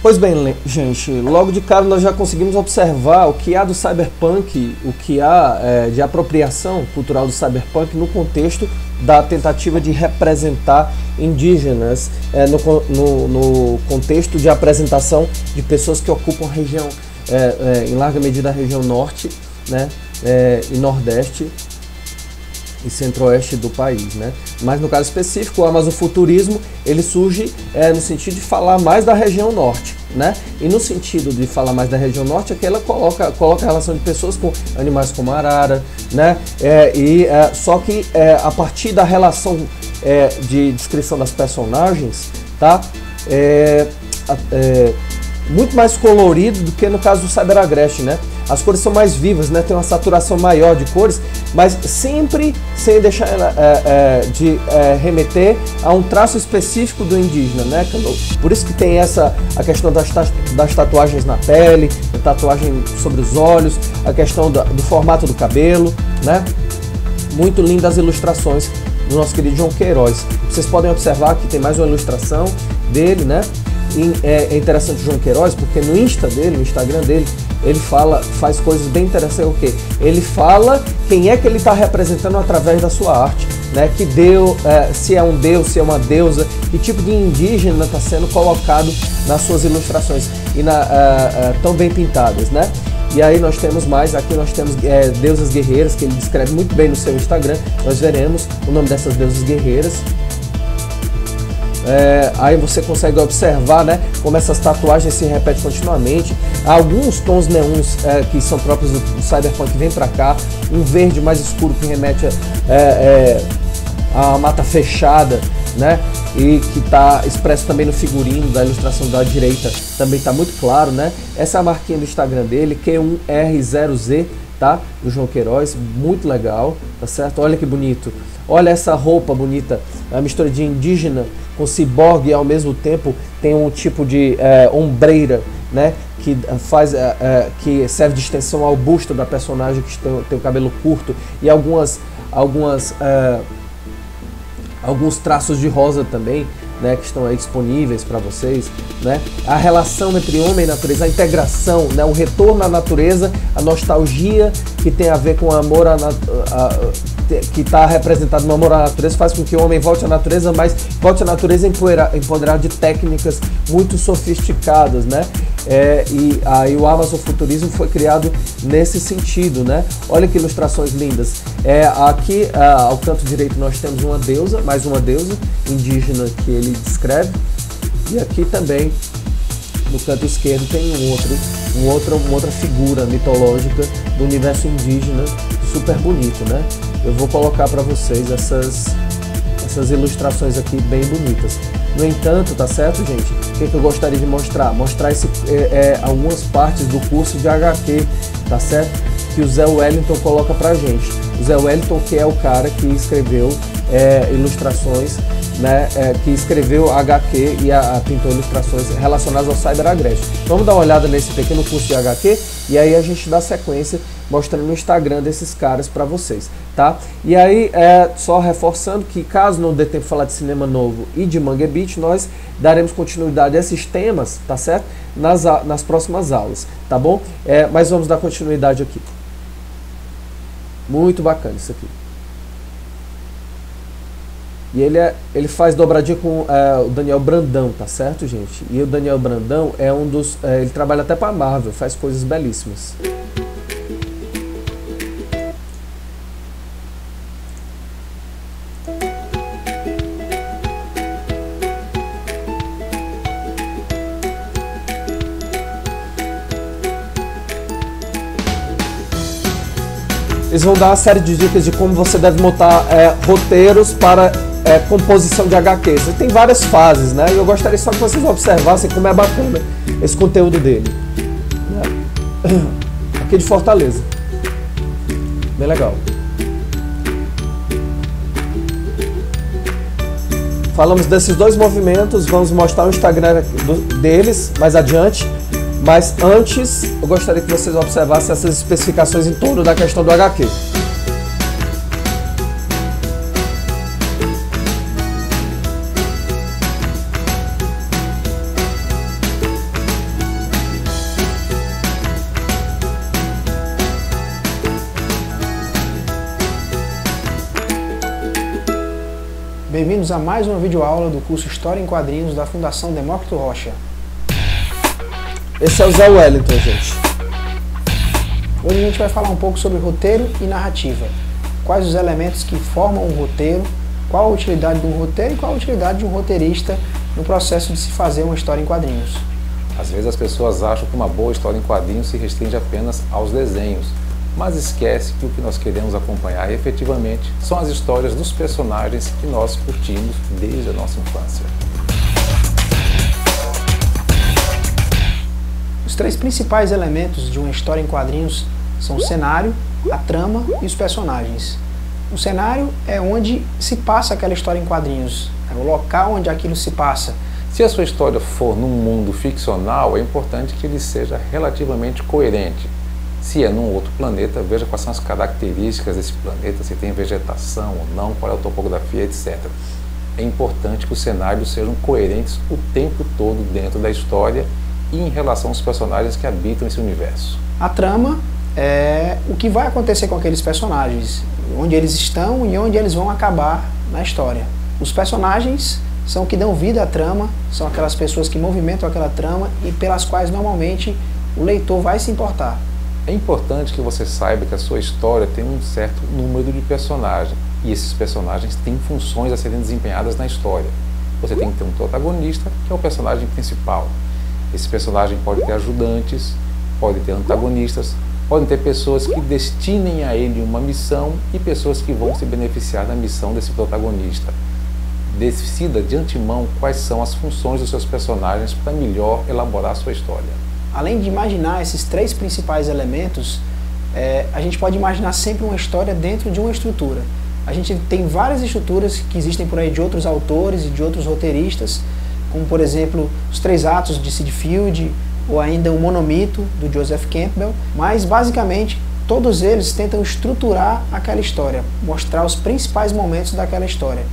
Pois bem, gente, logo de cara nós já conseguimos observar o que há do cyberpunk, o que há de apropriação cultural do cyberpunk no da tentativa de representar indígenas, no contexto de apresentação de pessoas que ocupam a região, em larga medida a região norte, né, e nordeste e centro-oeste do país, né? Mas no caso específico, o amazofuturismo, ele surge no sentido de falar mais da região norte, né? E no sentido de falar mais da região norte, é que ela coloca a relação de pessoas com animais como a arara, né? Só que a partir da relação de descrição das personagens, tá? Muito mais colorido do que no caso do CyberAgreste, né? As cores são mais vivas, né? Tem uma saturação maior de cores, mas sempre sem deixar de remeter a um traço específico do indígena, né? Por isso que tem a questão das tatuagens na pele, a tatuagem sobre os olhos, a questão do formato do cabelo, né? Muito lindas as ilustrações do nosso querido João Queiroz. Vocês podem observar que tem mais uma ilustração dele, né? E é interessante o João Queiroz, porque no Instagram dele, ele faz coisas bem interessantes. O quê? Ele fala quem é que ele está representando através da sua arte, né? Que se é um deus, se é uma deusa, que tipo de indígena está sendo colocado nas suas ilustrações e tão bem pintadas, né? E aí nós temos aqui nós temos deusas guerreiras, que ele descreve muito bem no seu Instagram. Nós veremos o nome dessas deusas guerreiras. Aí você consegue observar, né, como essas tatuagens se repetem continuamente. Alguns tons neons que são próprios do cyberpunk vêm para cá, um verde mais escuro que remete a mata fechada, né, e que está expresso também no figurino da ilustração da direita, também está muito claro, né. Essa é a marquinha do Instagram dele, Q1R0Z, tá, do João Queiroz, muito legal, tá certo? Olha que bonito. Olha essa roupa bonita, a mistura de indígena com ciborgue e ao mesmo tempo tem um tipo de ombreira, né, que serve de extensão ao busto da personagem, que tem o cabelo curto, e alguns traços de rosa também, né, que estão aí disponíveis para vocês, né? A relação entre homem e natureza, a integração, né, o retorno à natureza, a nostalgia que tem a ver com o amor que está representado no amor à natureza, faz com que o homem volte à natureza, mas volte à natureza empoderado de técnicas muito sofisticadas, né? E aí o amazofuturismo foi criado nesse sentido, né? Olha que ilustrações lindas. Aqui ao canto direito nós temos uma deusa, mais uma deusa indígena que ele descreve, e aqui também no canto esquerdo tem uma outra figura mitológica do universo indígena, super bonito, né? Eu vou colocar para vocês essas ilustrações aqui bem bonitas. No entanto, tá certo, gente? O que eu gostaria de mostrar? Mostrar algumas partes do curso de HQ, tá certo? Que o Zé Wellington coloca pra gente. O Zé Wellington, que é o cara que escreveu ilustrações, né, que escreveu HQ e pintou ilustrações relacionadas ao CyberAgreste. Vamos dar uma olhada nesse pequeno curso de HQ e aí a gente dá sequência mostrando no Instagram desses caras para vocês, tá? E aí, só reforçando que caso não dê tempo de falar de cinema novo e de Mangue Beat, nós daremos continuidade a esses temas, tá certo? Nas próximas aulas, tá bom? Mas vamos dar continuidade aqui. Muito bacana isso aqui. E ele faz dobradinha com o Daniel Brandão, tá certo, gente? E o Daniel Brandão é um dos... ele trabalha até para Marvel, faz coisas belíssimas. Eles vão dar uma série de dicas de como você deve montar roteiros para composição de HQs. E tem várias fases, né? E eu gostaria só que vocês observassem como é bacana esse conteúdo dele. Aqui de Fortaleza. Bem legal. Falamos desses dois movimentos, vamos mostrar o Instagram deles mais adiante. Mas antes, eu gostaria que vocês observassem essas especificações em torno da questão do HQ. Bem-vindos a mais uma videoaula do curso História em Quadrinhos da Fundação Demócrito Rocha. Esse é o Zé Wellington, gente. Hoje a gente vai falar um pouco sobre roteiro e narrativa. Quais os elementos que formam um roteiro, qual a utilidade de um roteiro e qual a utilidade de um roteirista no processo de se fazer uma história em quadrinhos. Às vezes as pessoas acham que uma boa história em quadrinhos se restringe apenas aos desenhos, mas esquece que o que nós queremos acompanhar efetivamente são as histórias dos personagens que nós curtimos desde a nossa infância. Os três principais elementos de uma história em quadrinhos são o cenário, a trama e os personagens. O cenário é onde se passa aquela história em quadrinhos, é o local onde aquilo se passa. Se a sua história for num mundo ficcional, é importante que ele seja relativamente coerente. Se é num outro planeta, veja quais são as características desse planeta, se tem vegetação ou não, qual é a topografia, etc. É importante que os cenários sejam coerentes o tempo todo dentro da história e em relação aos personagens que habitam esse universo. A trama é o que vai acontecer com aqueles personagens, onde eles estão e onde eles vão acabar na história. Os personagens são o que dão vida à trama, são aquelas pessoas que movimentam aquela trama e pelas quais normalmente o leitor vai se importar. É importante que você saiba que a sua história tem um certo número de personagens e esses personagens têm funções a serem desempenhadas na história. Você tem que ter um protagonista, que é o personagem principal. Esse personagem pode ter ajudantes, pode ter antagonistas, podem ter pessoas que destinem a ele uma missão e pessoas que vão se beneficiar da missão desse protagonista. Decida de antemão quais são as funções dos seus personagens para melhor elaborar a sua história. Além de imaginar esses três principais elementos, a gente pode imaginar sempre uma história dentro de uma estrutura. A gente tem várias estruturas que existem por aí de outros autores e de outros roteiristas, como por exemplo os 3 atos de Sid Field, ou ainda o Monomito, do Joseph Campbell, mas basicamente todos eles tentam estruturar aquela história, mostrar os principais momentos daquela história.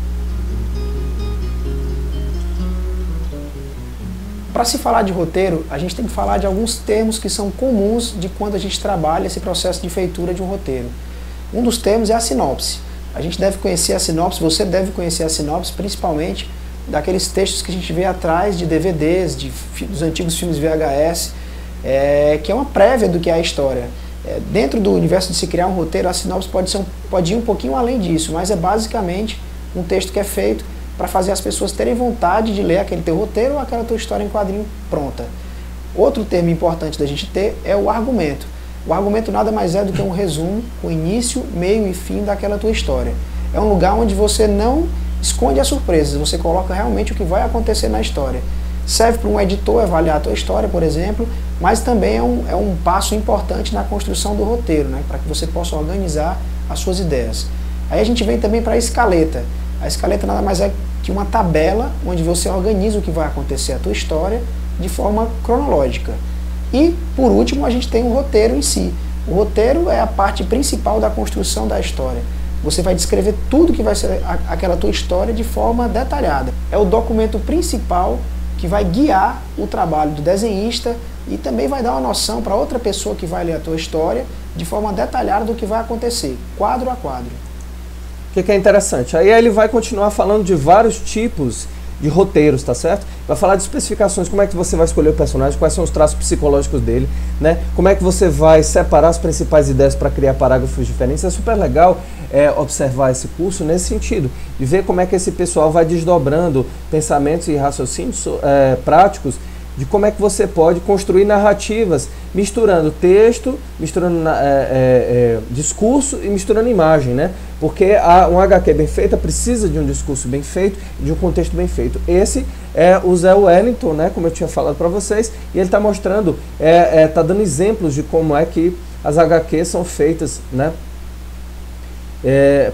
Para se falar de roteiro, a gente tem que falar de alguns termos que são comuns de quando a gente trabalha esse processo de feitura de um roteiro. Um dos termos é a sinopse. A gente deve conhecer a sinopse, você deve conhecer a sinopse, principalmente daqueles textos que a gente vê atrás de DVDs, dos antigos filmes VHS, que é uma prévia do que é a história. Dentro do universo de se criar um roteiro, a sinopse pode ir um pouquinho além disso, mas é basicamente um texto que é feito para fazer as pessoas terem vontade de ler aquele teu roteiro ou aquela tua história em quadrinho pronta. Outro termo importante da gente ter é o argumento. O argumento nada mais é do que um resumo, o início, meio e fim daquela tua história. É um lugar onde você não esconde as surpresas, você coloca realmente o que vai acontecer na história. Serve para um editor avaliar a tua história, por exemplo, mas também é um passo importante na construção do roteiro, né, para que você possa organizar as suas ideias. Aí a gente vem também para a escaleta. A escaleta nada mais é que uma tabela onde você organiza o que vai acontecer a tua história de forma cronológica. E, por último, a gente tem o roteiro em si. O roteiro é a parte principal da construção da história. Você vai descrever tudo que vai ser aquela tua história de forma detalhada. É o documento principal que vai guiar o trabalho do desenhista e também vai dar uma noção para outra pessoa que vai ler a tua história de forma detalhada do que vai acontecer, quadro a quadro. O que é interessante? Aí ele vai continuar falando de vários tipos de roteiros, tá certo? Vai falar de especificações, como é que você vai escolher o personagem, quais são os traços psicológicos dele, né? Como é que você vai separar as principais ideias para criar parágrafos diferentes. É super legal observar esse curso nesse sentido, de ver como é que esse pessoal vai desdobrando pensamentos e raciocínios práticos de como é que você pode construir narrativas misturando texto, misturando discurso e misturando imagem, né? Porque um HQ bem feita precisa de um discurso bem feito e de um contexto bem feito. Esse é o Zé Wellington, né? Como eu tinha falado para vocês, e ele está mostrando, está dando exemplos de como é que as HQs são feitas, né?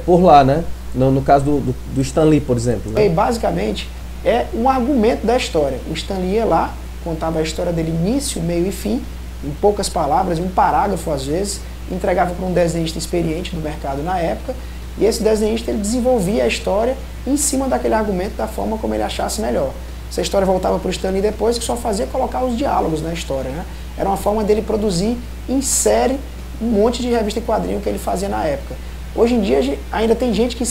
Por lá, né? No caso do Stan Lee, por exemplo. Né? E basicamente é um argumento da história. O Stan Lee ia lá, contava a história dele início, meio e fim, em poucas palavras, em um parágrafo às vezes, entregava para um desenhista experiente do mercado na época, e esse desenhista ele desenvolvia a história em cima daquele argumento da forma como ele achasse melhor. Essa história voltava para o Stan Lee depois, que só fazia colocar os diálogos na história, né? Era uma forma dele produzir em série um monte de revista em quadrinho que ele fazia na época. Hoje em dia ainda tem gente que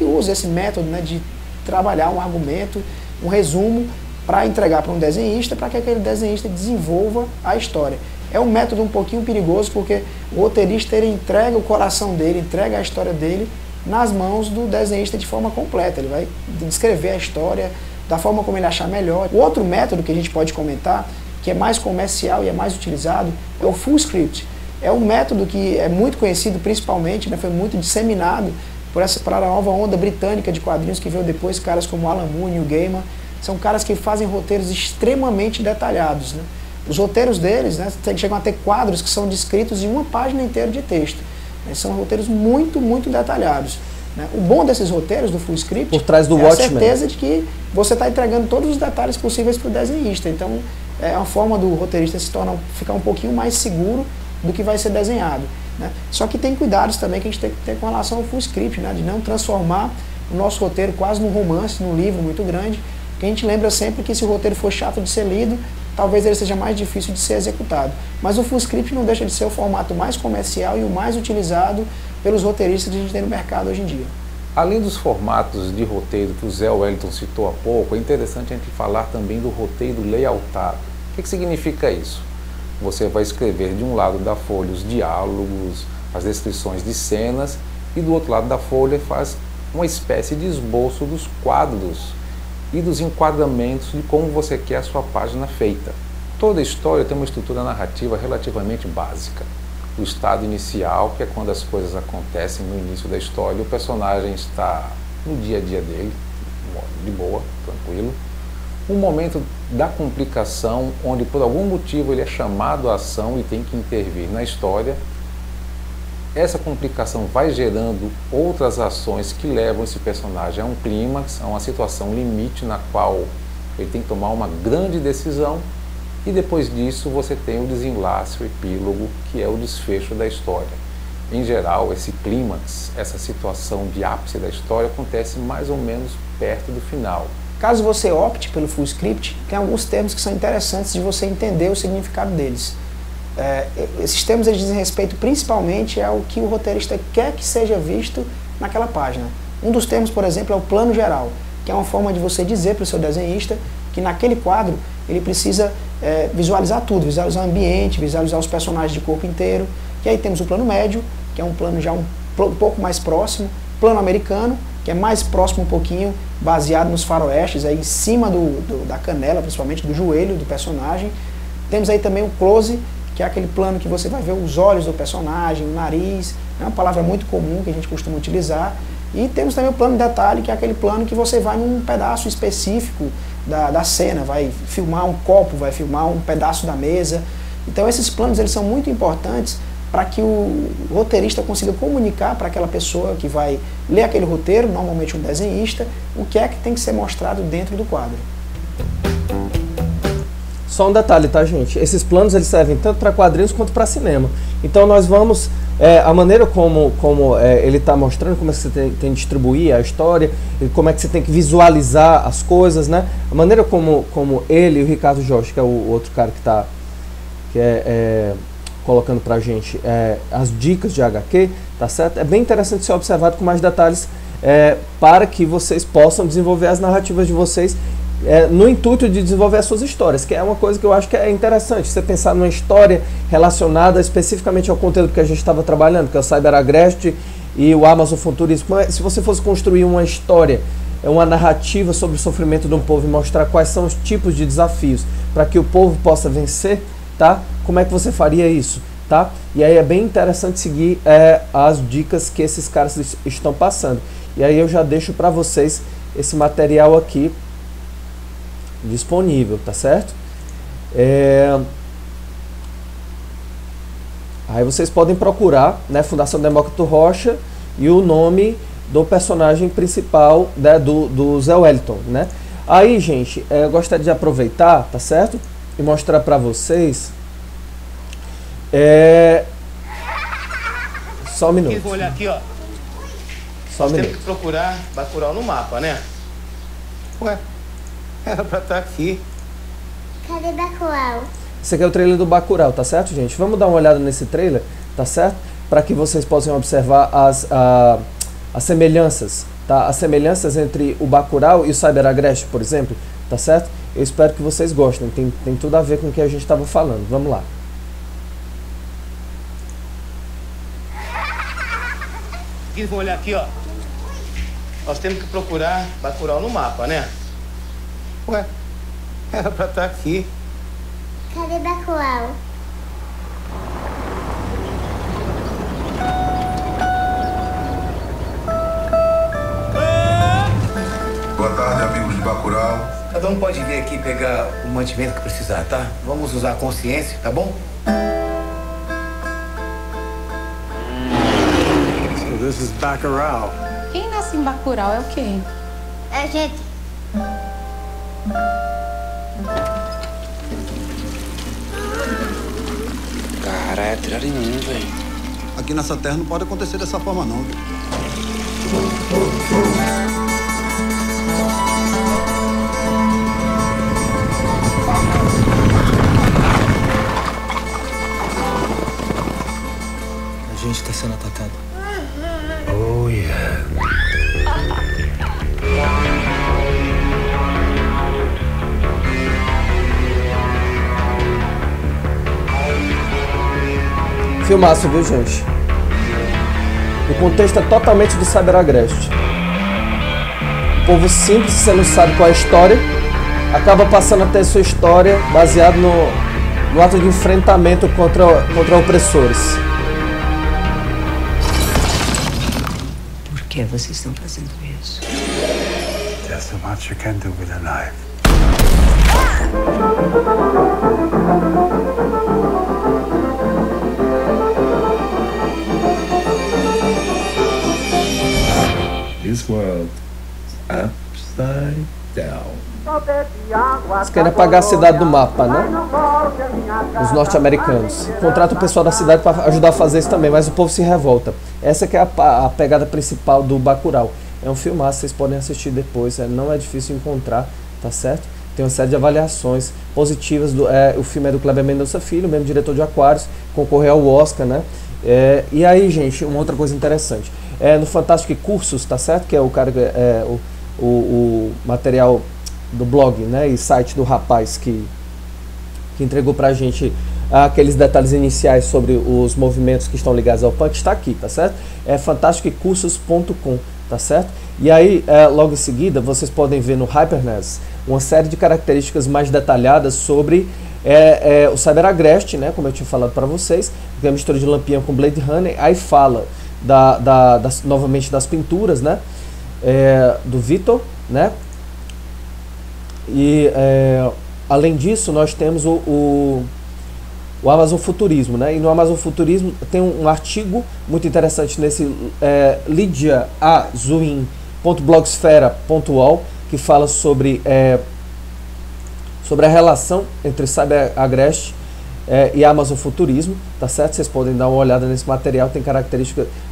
usa esse método, né, de trabalhar um argumento, um resumo para entregar para um desenhista, para que aquele desenhista desenvolva a história. É um método um pouquinho perigoso, porque o roteirista ele entrega o coração dele, entrega a história dele nas mãos do desenhista de forma completa. Ele vai descrever a história da forma como ele achar melhor. O outro método que a gente pode comentar, que é mais comercial e é mais utilizado, é o full script. É um método que é muito conhecido, principalmente, né, foi muito disseminado para a nova onda britânica de quadrinhos que veio depois, caras como Alan Moore e o Gaiman. São caras que fazem roteiros extremamente detalhados, né? Os roteiros deles, né, chegam a ter quadros que são descritos em uma página inteira de texto. Né? São roteiros muito, muito detalhados. Né? O bom desses roteiros do full script por trás do é a Watchmen, certeza de que você está entregando todos os detalhes possíveis para o desenhista. Então, é uma forma do roteirista ficar um pouquinho mais seguro do que vai ser desenhado. Né? Só que tem cuidados também que a gente tem que ter com relação ao full script, né? De não transformar o nosso roteiro quase num romance, num livro muito grande, que a gente lembra sempre que se o roteiro for chato de ser lido, talvez ele seja mais difícil de ser executado. Mas o full script não deixa de ser o formato mais comercial e o mais utilizado pelos roteiristas que a gente tem no mercado hoje em dia. Além dos formatos de roteiro que o Zé Wellington citou há pouco, é interessante a gente falar também do roteiro layoutado. O que significa isso? Você vai escrever de um lado da folha os diálogos, as descrições de cenas, e do outro lado da folha faz uma espécie de esboço dos quadros e dos enquadramentos de como você quer a sua página feita. Toda história tem uma estrutura narrativa relativamente básica. O estado inicial, que é quando as coisas acontecem no início da história, o personagem está no dia a dia dele, de boa, tranquilo. Um momento da complicação, onde por algum motivo ele é chamado à ação e tem que intervir na história. Essa complicação vai gerando outras ações que levam esse personagem a um clímax, a uma situação limite na qual ele tem que tomar uma grande decisão, e depois disso você tem o desenlace, o epílogo, que é o desfecho da história. Em geral, esse clímax, essa situação de ápice da história acontece mais ou menos perto do final. Caso você opte pelo full script, tem alguns termos que são interessantes de você entender o significado deles. Esses termos eles dizem respeito principalmente ao que o roteirista quer que seja visto naquela página. Um dos termos, por exemplo, é o plano geral, que é uma forma de você dizer para o seu desenhista que naquele quadro ele precisa visualizar tudo, visualizar o ambiente, visualizar os personagens de corpo inteiro. E aí temos o plano médio, que é um plano já um pouco mais próximo, plano americano, que é mais próximo um pouquinho, baseado nos faroestes, aí em cima da canela, principalmente do joelho do personagem. Temos aí também o close, que é aquele plano que você vai ver os olhos do personagem, o nariz, é uma palavra muito comum que a gente costuma utilizar. E temos também o plano detalhe, que é aquele plano que você vai num pedaço específico da cena, vai filmar um copo, vai filmar um pedaço da mesa. Então esses planos eles são muito importantes para que o roteirista consiga comunicar para aquela pessoa que vai ler aquele roteiro, normalmente um desenhista, o que é que tem que ser mostrado dentro do quadro. Só um detalhe, tá, gente? Esses planos eles servem tanto para quadrinhos quanto para cinema. Então nós vamos, a maneira como ele está mostrando, como é que você tem que distribuir a história, como é que você tem que visualizar as coisas, né? A maneira como ele e o Ricardo Jorge, que é o outro cara que está colocando pra gente as dicas de HQ, tá certo? É bem interessante ser observado com mais detalhes para que vocês possam desenvolver as narrativas de vocês no intuito de desenvolver as suas histórias, que é uma coisa que eu acho que é interessante, você pensar numa história relacionada especificamente ao conteúdo que a gente estava trabalhando, que é o CyberAgreste e o Amazon Futurismo. Se você fosse construir uma história, uma narrativa sobre o sofrimento de um povo e mostrar quais são os tipos de desafios para que o povo possa vencer, tá? Como é que você faria isso, tá? E aí é bem interessante seguir as dicas que esses caras estão passando. E aí eu já deixo para vocês esse material aqui disponível, tá certo? Aí vocês podem procurar, né, Fundação Demócrito Rocha e o nome do personagem principal, né, do Zé Wellington, né? Aí, gente, eu gostaria de aproveitar, tá certo? E mostrar para vocês. Só um minuto. Vou olhar aqui, ó. Só um minuto. Temos que procurar Bacurau no mapa, né? Ué, era pra estar aqui. Cadê Bacurau? Esse aqui é o trailer do Bacurau, tá certo, gente? Vamos dar uma olhada nesse trailer, tá certo? Para que vocês possam observar as semelhanças, tá? As semelhanças entre o Bacurau e o Cyber-Agreste, por exemplo, tá certo? Eu espero que vocês gostem, tem tudo a ver com o que a gente estava falando. Vamos lá. Vamos olhar aqui, ó. Nós temos que procurar Bacurau no mapa, né? Ué, era pra estar aqui. Cadê Bacurau? Boa tarde, amigos de Bacurau. Cada um pode vir aqui pegar o mantimento que precisar, tá? Vamos usar a consciência, tá bom? So this is Bacurau. Quem nasce em Bacurau é o quê? É, gente. Cara, atiraram em mim, velho. Aqui nessa terra não pode acontecer dessa forma, não. A gente tá sendo atacado. Oh, yeah. Filmaço, viu, gente? O contexto é totalmente do Cyber-Agreste. O povo simples, se você não sabe qual é a história, acaba passando a ter sua história baseado no ato de enfrentamento contra opressores. Por que vocês estão fazendo isso? There's so much you can do with a knife. This world upside down. Eles querem apagar a cidade do mapa, né? Os norte-americanos. Contratam o pessoal da cidade para ajudar a fazer isso também, mas o povo se revolta. Essa que é a pegada principal do Bacurau. É um filmaço, vocês podem assistir depois, não é difícil encontrar, tá certo? Tem uma série de avaliações positivas. O filme é do Kleber Mendonça Filho, mesmo diretor de Aquários, concorreu ao Oscar, né? E aí, gente, uma outra coisa interessante. No Fantástico Cursos, tá certo? Que é o cara, o material do blog, né? E site do rapaz que entregou pra gente aqueles detalhes iniciais sobre os movimentos que estão ligados ao punk, está aqui, tá certo? É fantásticocursos.com, tá certo? E aí, logo em seguida, vocês podem ver no HyperNES uma série de características mais detalhadas sobre o Cyber-Agreste, né? Como eu tinha falado para vocês, que é a mistura de Lampião com Blade Runner. Aí fala novamente das pinturas, né? Do Vitor, né? E além disso, nós temos o Amazon Futurismo, né? E no Amazon Futurismo tem um artigo muito interessante nesse lidiaazuin.blogsfera.ol, que fala sobre a relação entre Cyber-Agreste e Amazon Futurismo, tá certo? Vocês podem dar uma olhada nesse material, tem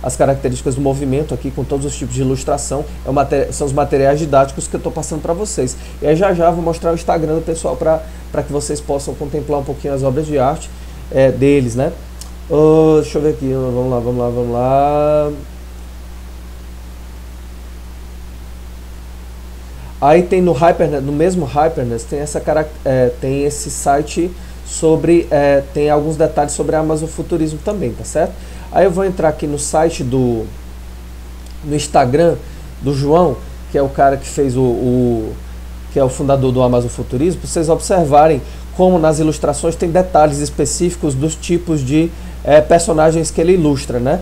as características do movimento aqui, com todos os tipos de ilustração. São os materiais didáticos que eu estou passando para vocês. E aí já vou mostrar o Instagram do pessoal para que vocês possam contemplar um pouquinho as obras de arte deles, né? Deixa eu ver aqui, vamos lá. Aí tem no mesmo HyperNES, tem esse site sobre, tem alguns detalhes sobre a Amazon Futurismo também, tá certo? Aí eu vou entrar aqui no site no Instagram do João, que é o cara que fez que é o fundador do Amazon Futurismo, para vocês observarem como nas ilustrações tem detalhes específicos dos tipos de personagens que ele ilustra, né?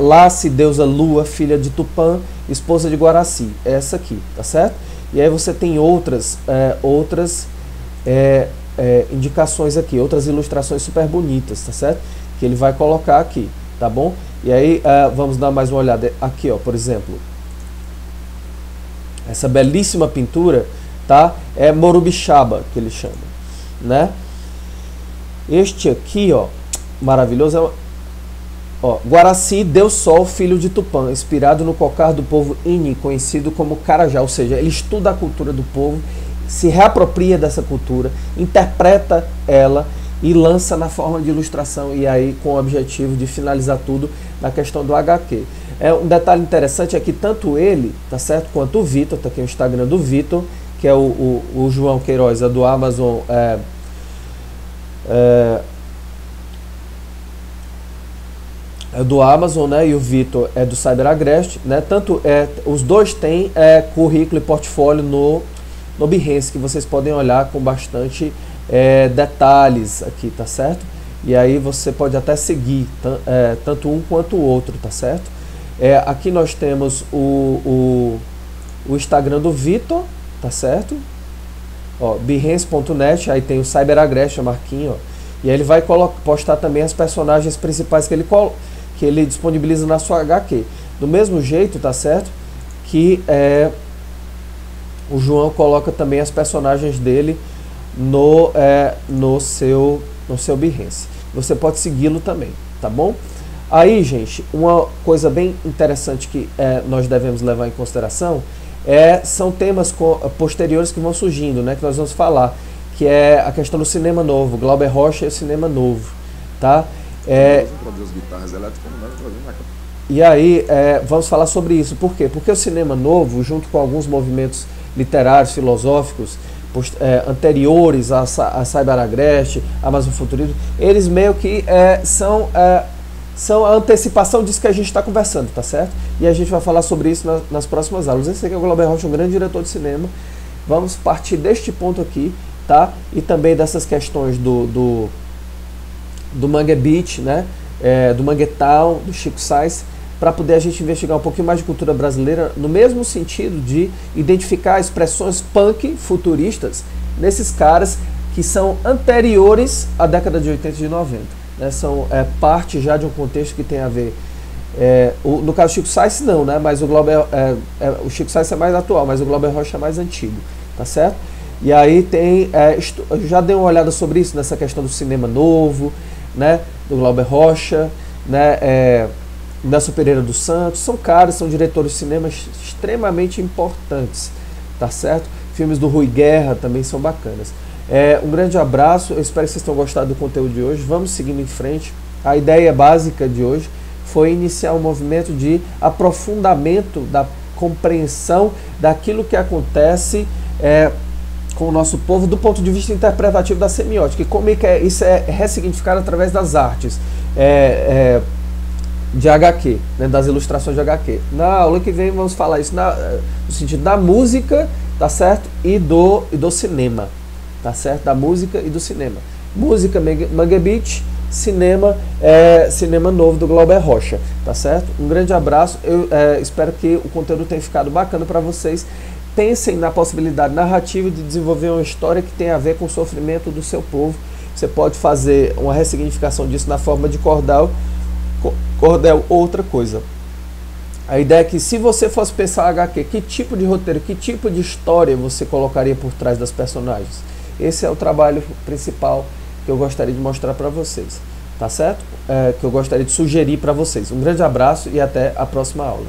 Lace, deusa Lua, filha de Tupã, esposa de Guaraci, essa aqui, tá certo? E aí você tem outras indicações aqui, outras ilustrações super bonitas, tá certo? Que ele vai colocar aqui, tá bom? E aí vamos dar mais uma olhada aqui, ó, por exemplo, essa belíssima pintura, tá? É Morubixaba, que ele chama, né? Este aqui, ó, maravilhoso, Guaraci, Deus Sol, filho de Tupã, inspirado no cocar do povo Ini, conhecido como Carajá, ou seja, ele estuda a cultura do povo, se reapropria dessa cultura, interpreta ela e lança na forma de ilustração, e aí com o objetivo de finalizar tudo na questão do HQ. Um detalhe interessante é que tanto ele, tá certo, quanto o Vitor, tá aqui o Instagram do Vitor, que é o João Queiroz, é do Amazon, é do Amazon, né? E o Vitor é do CyberAgrest, né? Tanto os dois têm currículo e portfólio no Behance, que vocês podem olhar com bastante detalhes aqui, tá certo? E aí você pode até seguir tanto um quanto o outro, tá certo? Aqui nós temos o Instagram do Vitor, tá certo? Ó, Behance.net, aí tem o CyberAgrest, a marquinha, ó. E aí ele vai postar também as personagens principais que ele disponibiliza na sua HQ. Do mesmo jeito, tá certo? Que o João coloca também as personagens dele no seu Behance. Você pode segui-lo também, tá bom? Aí, gente, uma coisa bem interessante que nós devemos levar em consideração são temas posteriores que vão surgindo, né? Que nós vamos falar, que é a questão do cinema novo, Glauber Rocha e o cinema novo, tá? E aí, vamos falar sobre isso. Por quê? Porque o cinema novo, junto com alguns movimentos literários, filosóficos, anteriores a CyberAgrest, Amazon Futurismo, eles meio que são a antecipação disso que a gente está conversando, tá certo? E a gente vai falar sobre isso nas próximas aulas. Esse aqui é o Glauber Rocha, um grande diretor de cinema. Vamos partir deste ponto aqui, tá? E também dessas questões do Mangue Beach, né? Do Manguetown, do Chico Sainz, para poder a gente investigar um pouquinho mais de cultura brasileira, no mesmo sentido de identificar expressões punk futuristas nesses caras que são anteriores à década de 80 e de 90. Né? São parte já de um contexto que tem a ver. No caso do Chico Sainz, não, né? Mas o Chico Sainz é mais atual, mas o Glauber Rocha é mais antigo, tá certo? E aí tem. Já dei uma olhada sobre isso, nessa questão do cinema novo, né? Do Glauber Rocha, né? Nelson Pereira dos Santos, são diretores de cinema extremamente importantes, tá certo? Filmes do Rui Guerra também são bacanas. Um grande abraço, eu espero que vocês tenham gostado do conteúdo de hoje. Vamos seguindo em frente. A ideia básica de hoje foi iniciar um movimento de aprofundamento da compreensão daquilo que acontece com o nosso povo do ponto de vista interpretativo da semiótica, e como isso é ressignificado através das artes de HQ, né, das ilustrações de HQ. Na aula que vem vamos falar isso no sentido da música, tá certo? E do cinema, tá certo? Da música e do cinema. Música, Mangue Beach, cinema, cinema novo do Glauber Rocha, tá certo? Um grande abraço, eu espero que o conteúdo tenha ficado bacana para vocês. Pensem na possibilidade narrativa de desenvolver uma história que tenha a ver com o sofrimento do seu povo. Você pode fazer uma ressignificação disso na forma de cordel, outra coisa. A ideia é que, se você fosse pensar HQ, que tipo de roteiro, que tipo de história você colocaria por trás das personagens? Esse é o trabalho principal que eu gostaria de mostrar para vocês, tá certo? Que eu gostaria de sugerir para vocês. Um grande abraço e até a próxima aula.